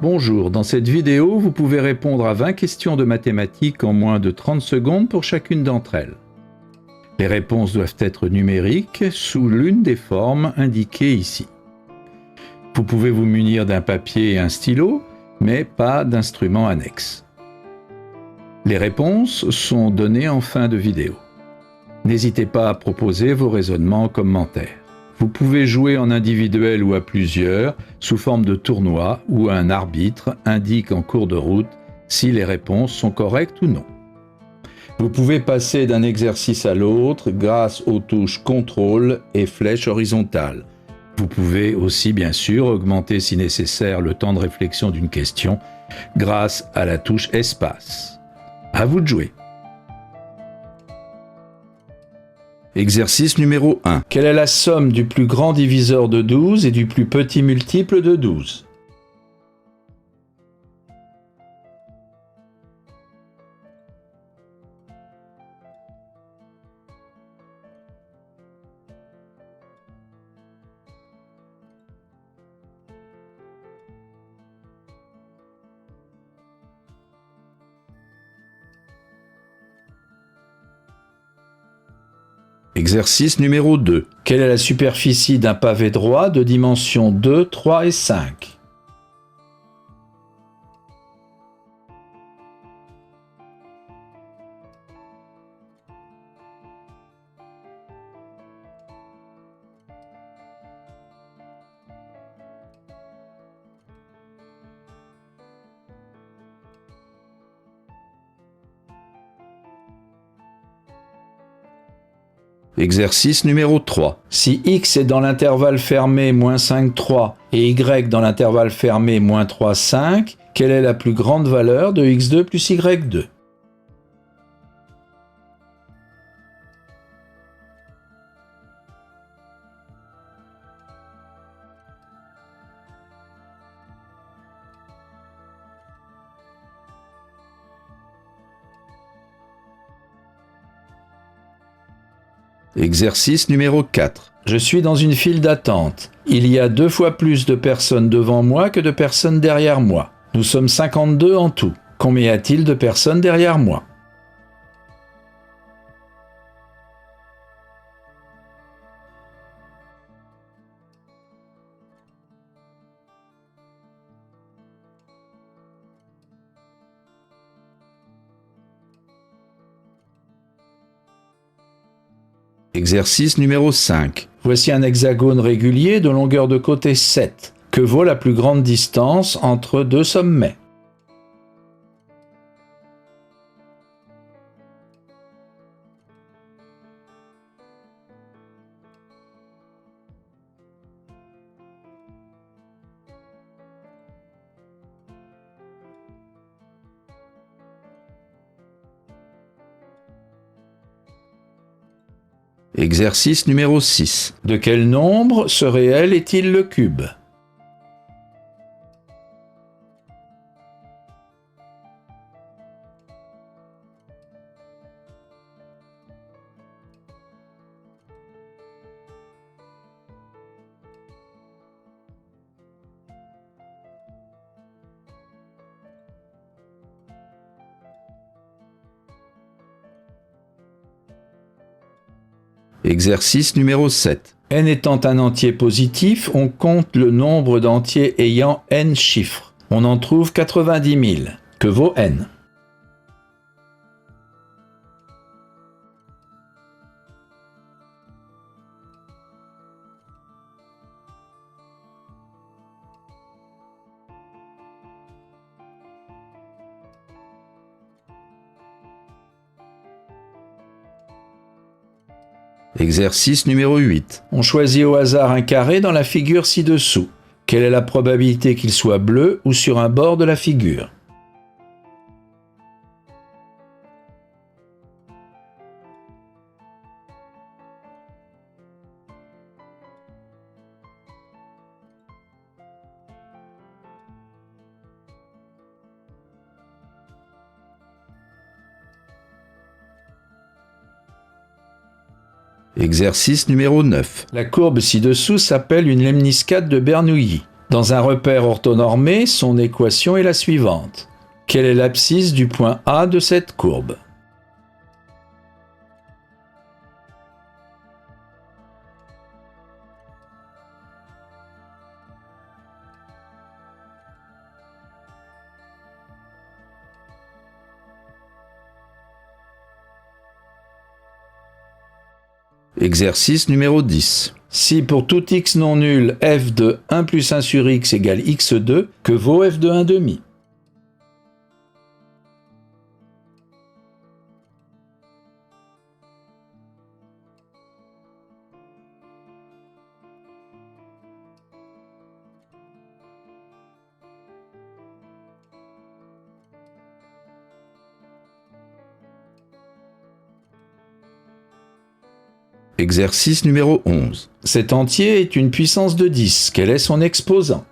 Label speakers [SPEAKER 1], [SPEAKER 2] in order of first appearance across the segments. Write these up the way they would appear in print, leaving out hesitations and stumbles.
[SPEAKER 1] Bonjour, dans cette vidéo, vous pouvez répondre à 20 questions de mathématiques en moins de 30 secondes pour chacune d'entre elles. Les réponses doivent être numériques sous l'une des formes indiquées ici. Vous pouvez vous munir d'un papier et un stylo, mais pas d'instrument annexe. Les réponses sont données en fin de vidéo. N'hésitez pas à proposer vos raisonnements en commentaire. Vous pouvez jouer en individuel ou à plusieurs, sous forme de tournoi où un arbitre indique en cours de route si les réponses sont correctes ou non. Vous pouvez passer d'un exercice à l'autre grâce aux touches contrôle et flèche horizontale. Vous pouvez aussi bien sûr augmenter si nécessaire le temps de réflexion d'une question grâce à la touche espace. À vous de jouer. Exercice numéro 1. Quelle est la somme du plus grand diviseur de 12 et du plus petit multiple de 12? Exercice numéro 2. Quelle est la superficie d'un pavé droit de dimensions 2, 3 et 5? Exercice numéro 3. Si x est dans l'intervalle fermé moins 5, 3 et y dans l'intervalle fermé moins 3, 5, quelle est la plus grande valeur de x2 plus y2? Exercice numéro 4. Je suis dans une file d'attente. Il y a 2 fois plus de personnes devant moi que de personnes derrière moi. Nous sommes 52 en tout. Combien y a-t-il de personnes derrière moi? Exercice numéro 5. Voici un hexagone régulier de longueur de côté 7. Que vaut la plus grande distance entre deux sommets? Exercice numéro 6. De quel nombre ce réel est-il le cube? Exercice numéro 7. n étant un entier positif, on compte le nombre d'entiers ayant n chiffres. On en trouve 90 000. Que vaut n? Exercice numéro 8. On choisit au hasard un carré dans la figure ci-dessous. Quelle est la probabilité qu'il soit bleu ou sur un bord de la figure? Exercice numéro 9. La courbe ci-dessous s'appelle une lemniscate de Bernoulli. Dans un repère orthonormé, son équation est la suivante. Quelle est l'abscisse du point A de cette courbe ? Exercice numéro 10. Si pour tout x non nul, f de 1 plus 1 sur x égale x2, que vaut f de 1 demi ? Exercice numéro 11. Cet entier est une puissance de 10. Quel est son exposant ?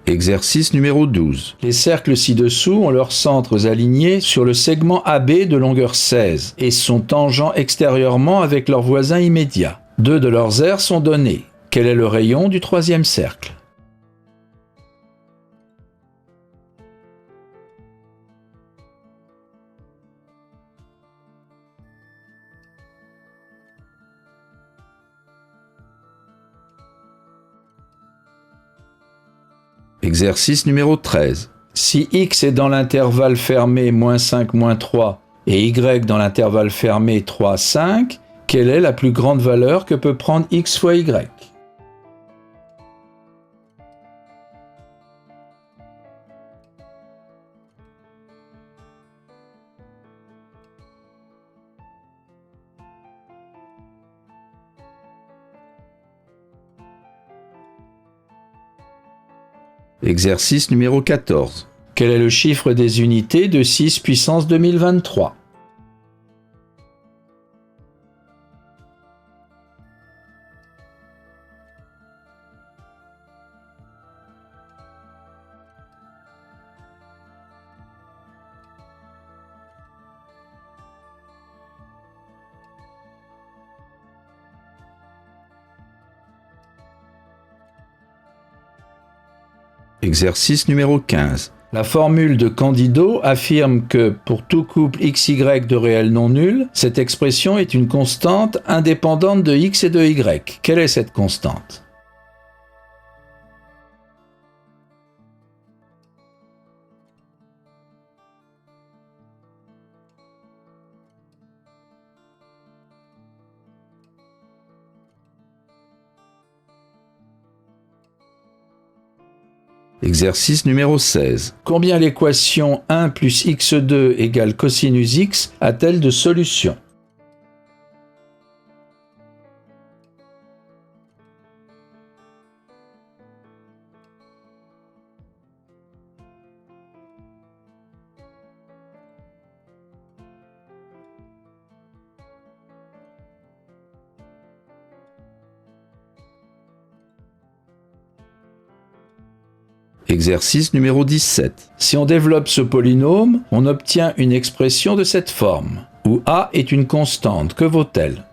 [SPEAKER 1] Exercice numéro 12. Les cercles ci-dessous ont leurs centres alignés sur le segment AB de longueur 16 et sont tangents extérieurement avec leurs voisins immédiats. Deux de leurs aires sont donnés. Quel est le rayon du troisième cercle ? Exercice numéro 13. Si x est dans l'intervalle fermé -5, -3 et y dans l'intervalle fermé 3, 5, quelle est la plus grande valeur que peut prendre x fois y ? Exercice numéro 14. Quel est le chiffre des unités de 6 puissance 2023 ? Exercice numéro 15. La formule de Candido affirme que pour tout couple XY de réel non nul, cette expression est une constante indépendante de x et de y. Quelle est cette constante ? Exercice numéro 16. Combien l'équation 1 plus x2 égale cosinus x a-t-elle de solutions ? Exercice numéro 17. Si on développe ce polynôme, on obtient une expression de cette forme, où a est une constante. Que vaut-elle ?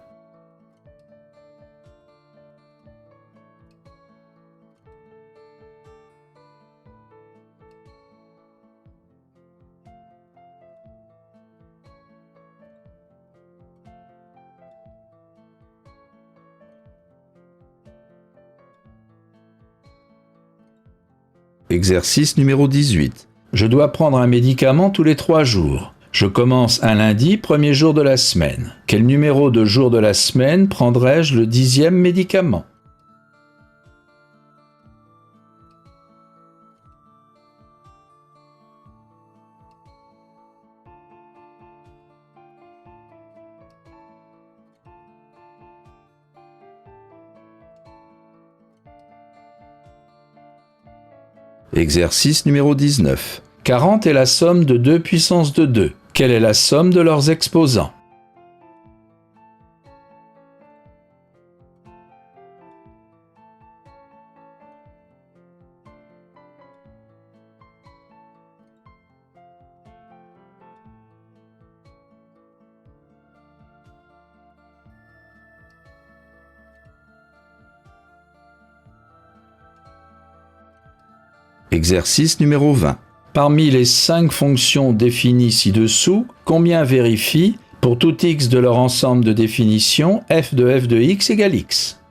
[SPEAKER 1] Exercice numéro 18. Je dois prendre un médicament tous les 3 jours. Je commence un lundi, premier jour de la semaine. Quel numéro de jour de la semaine prendrai-je le 10e médicament ? Exercice numéro 19. 40 est la somme de 2 puissance de 2. Quelle est la somme de leurs exposants? Exercice numéro 20. Parmi les 5 fonctions définies ci-dessous, combien vérifie, pour tout x de leur ensemble de définition, f de x égale x?